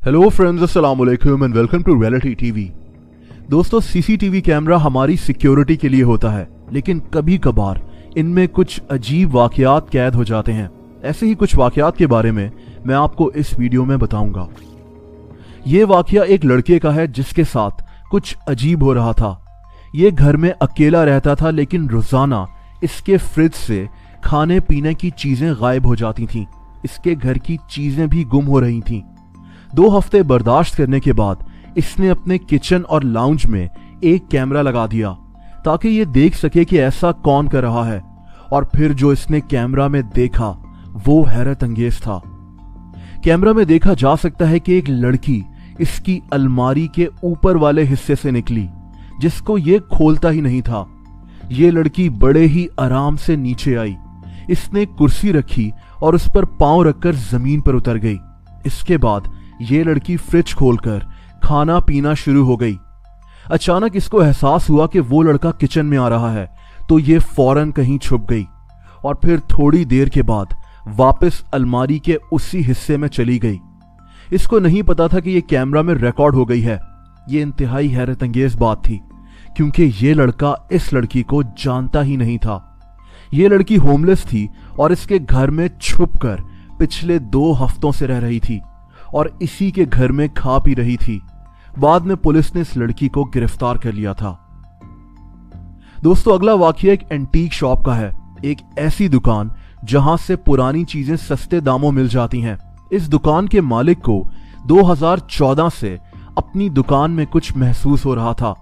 Hello friends, अस्सलाम वालेकुम and welcome to reality TV. दोस्तों, सीसीटीवी कैमरा हमारी सिक्योरिटी के लिए होता है, लेकिन कभी कभार इनमें कुछ अजीब वाकयात कैद हो जाते हैं। ऐसे ही कुछ वाकयात के बारे में मैं आपको इस वीडियो में बताऊंगा। ये वाकया एक लड़के का है जिसके साथ कुछ अजीब हो रहा था। ये घर में अकेला रहता था, लेकिन रोजाना इसके फ्रिज से खाने पीने की चीजें गायब हो जाती थीं। इसके घर की चीजें भी गुम हो रही थीं। 2 हफ्ते बर्दाश्त करने के बाद इसने अपने किचन और लाउंज में एक कैमरा लगा दिया ताकि ये देख सके कि ऐसा कौन कर रहा है। और फिर जो इसने कैमरा में देखा वो हैरत अंगेज था। कैमरा में देखा जा सकता है कि एक लड़की इसकी अलमारी के ऊपर वाले हिस्से से निकली, जिसको ये खोलता ही नहीं था। ये लड़की बड़े ही आराम से नीचे आई। इसने कुर्सी रखी और उस पर पांव रखकर जमीन पर उतर गई। इसके बाद ये लड़की फ्रिज खोलकर खाना पीना शुरू हो गई। अचानक इसको एहसास हुआ कि वो लड़का किचन में आ रहा है, तो ये फौरन कहीं छुप गई और फिर थोड़ी देर के बाद वापस अलमारी के उसी हिस्से में चली गई। इसको नहीं पता था कि ये कैमरा में रिकॉर्ड हो गई है। ये इंतहाई हैरत अंगेज बात थी, क्योंकि ये लड़का इस लड़की को जानता ही नहीं था। ये लड़की होमलेस थी और इसके घर में छुपकर पिछले 2 हफ्तों से रह रही थी और इसी के घर में खा पी रही थी। बाद में पुलिस ने इस लड़की को गिरफ्तार कर लिया था। दोस्तों, अगला वाकया एक एंटीक शॉप का है। एक ऐसी दुकान जहां से पुरानी चीजें सस्ते दामों मिल जाती हैं। इस दुकान के मालिक को 2014 से अपनी दुकान में कुछ महसूस हो रहा था।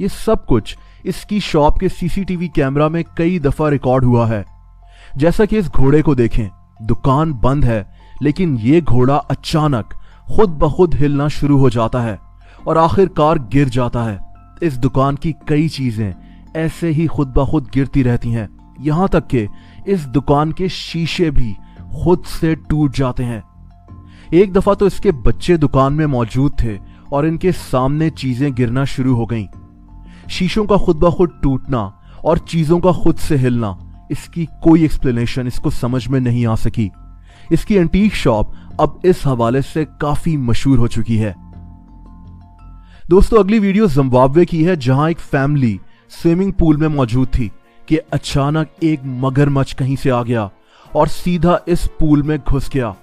ये सब कुछ इसकी शॉप के सीसीटीवी कैमरा में कई दफा रिकॉर्ड हुआ है। जैसा कि इस घोड़े को देखें, दुकान बंद है, लेकिन ये घोड़ा अचानक खुद ब खुद हिलना शुरू हो जाता है और आखिरकार गिर जाता है। इस दुकान की कई चीजें ऐसे ही खुद ब खुद गिरती रहती हैं, यहां तक कि इस दुकान के शीशे भी खुद से टूट जाते हैं। एक दफा तो इसके बच्चे दुकान में मौजूद थे और इनके सामने चीजें गिरना शुरू हो गईं। शीशों का खुद ब खुद टूटना और चीजों का खुद से हिलना, इसकी कोई एक्सप्लेनेशन इसको समझ में नहीं आ सकी। इसकी एंटीक शॉप अब इस हवाले से काफी मशहूर हो चुकी है। दोस्तों, अगली वीडियो जिम्बाब्वे की है, जहां एक फैमिली स्विमिंग पूल में मौजूद थी कि अचानक एक मगरमच्छ कहीं से आ गया और सीधा इस पूल में घुस गया।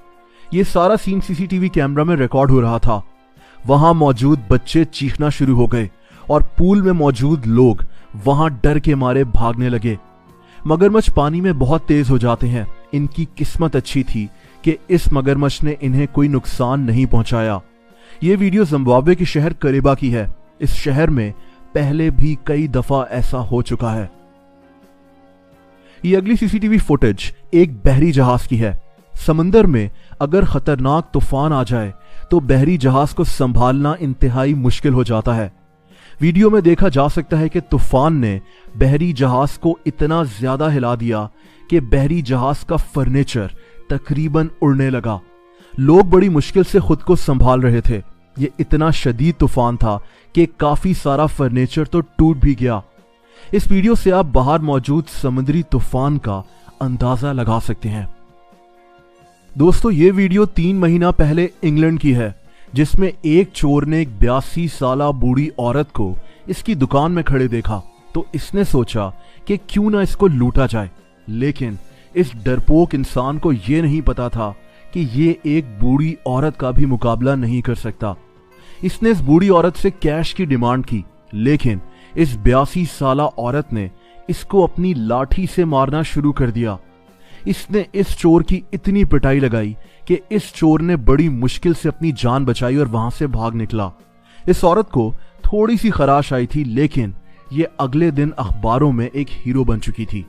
यह सारा सीन सीसीटीवी कैमरा में रिकॉर्ड हो रहा था। वहां मौजूद बच्चे चीखना शुरू हो गए और पूल में मौजूद लोग वहां डर के मारे भागने लगे। मगरमच्छ पानी में बहुत तेज हो जाते हैं। इनकी किस्मत अच्छी थी कि इस मगरमच्छ ने इन्हें कोई नुकसान नहीं पहुंचाया। यह वीडियो जिम्बाब्वे के शहर करेबा की है। इस शहर में पहले भी कई दफा ऐसा हो चुका है। ये अगली सीसीटीवी फुटेज एक बहरी जहाज की है। समंदर में अगर खतरनाक तूफान आ जाए तो बहरी जहाज को संभालना इंतहाई मुश्किल हो जाता है। वीडियो में देखा जा सकता है कि तूफान ने बहरी जहाज को इतना ज्यादा हिला दिया कि बहरी जहाज का फर्नीचर तकरीबन उड़ने लगा। लोग बड़ी मुश्किल से खुद को संभाल रहे थे। ये इतना शदीद तूफान था कि काफी सारा फर्नीचर तो टूट भी गया। इस वीडियो से आप बाहर मौजूद समुद्री तूफान का अंदाजा लगा सकते हैं। दोस्तों, ये वीडियो 3 महीना पहले इंग्लैंड की है, जिसमें एक चोर ने एक 82 साला बूढ़ी औरत को इसकी दुकान में खड़े देखा, तो इसने सोचा कि क्यों ना इसको लूटा जाए। लेकिन इस डरपोक इंसान को यह नहीं पता था कि ये एक बूढ़ी औरत का भी मुकाबला नहीं कर सकता। इसने इस बूढ़ी औरत से कैश की डिमांड की, लेकिन इस 82 साला औरत ने इसको अपनी लाठी से मारना शुरू कर दिया। इसने इस चोर की इतनी पिटाई लगाई कि इस चोर ने बड़ी मुश्किल से अपनी जान बचाई और वहां से भाग निकला। इस औरत को थोड़ी सी खराश आई थी, लेकिन ये अगले दिन अखबारों में एक हीरो बन चुकी थी।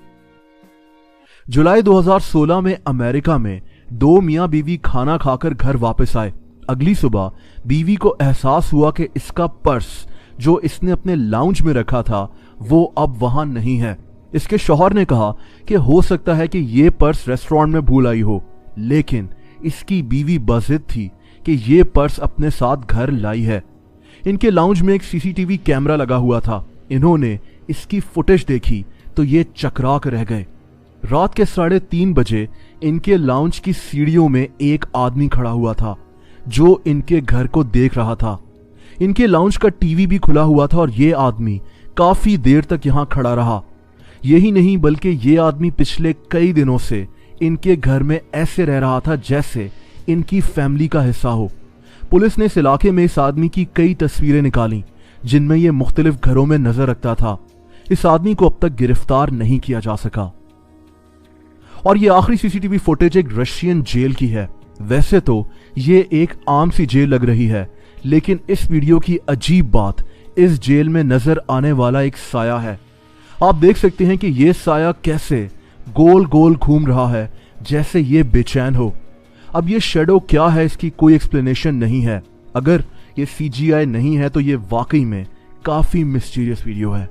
जुलाई 2016 में अमेरिका में 2 मियां बीवी खाना खाकर घर वापस आए। अगली सुबह बीवी को एहसास हुआ कि इसका पर्स जो इसने अपने लाउंज में रखा था वो अब वहां नहीं है। इसके शौहर ने कहा कि हो सकता है कि ये पर्स रेस्टोरेंट में भूल आई हो, लेकिन इसकी बीवी बज़िद थी कि ये पर्स अपने साथ घर लाई है। इनके लाउंज में एक सीसीटीवी कैमरा लगा हुआ था। इन्होंने इसकी फुटेज देखी तो ये चकरा कर रह गए। रात के 3:30 बजे इनके लाउंज की सीढ़ियों में एक आदमी खड़ा हुआ था, जो इनके घर को देख रहा था। इनके लाउंज का टीवी भी खुला हुआ था और ये आदमी काफी देर तक यहां खड़ा रहा। यही नहीं बल्कि ये आदमी पिछले कई दिनों से इनके घर में ऐसे रह रहा था जैसे इनकी फैमिली का हिस्सा हो। पुलिस ने इस इलाके में इस आदमी की कई तस्वीरें निकाली जिनमें ये मुख्तलिफ घरों में नजर रखता था। इस आदमी को अब तक गिरफ्तार नहीं किया जा सका। और ये आखिरी सीसीटीवी फुटेज एक रशियन जेल की है। वैसे तो ये एक आम सी जेल लग रही है, लेकिन इस वीडियो की अजीब बात इस जेल में नजर आने वाला एक साया है। आप देख सकते हैं कि ये साया कैसे गोल गोल घूम रहा है जैसे ये बेचैन हो। अब ये शेडो क्या है इसकी कोई एक्सप्लेनेशन नहीं है। अगर ये CGI नहीं है तो ये वाकई में काफी मिस्टीरियस वीडियो है।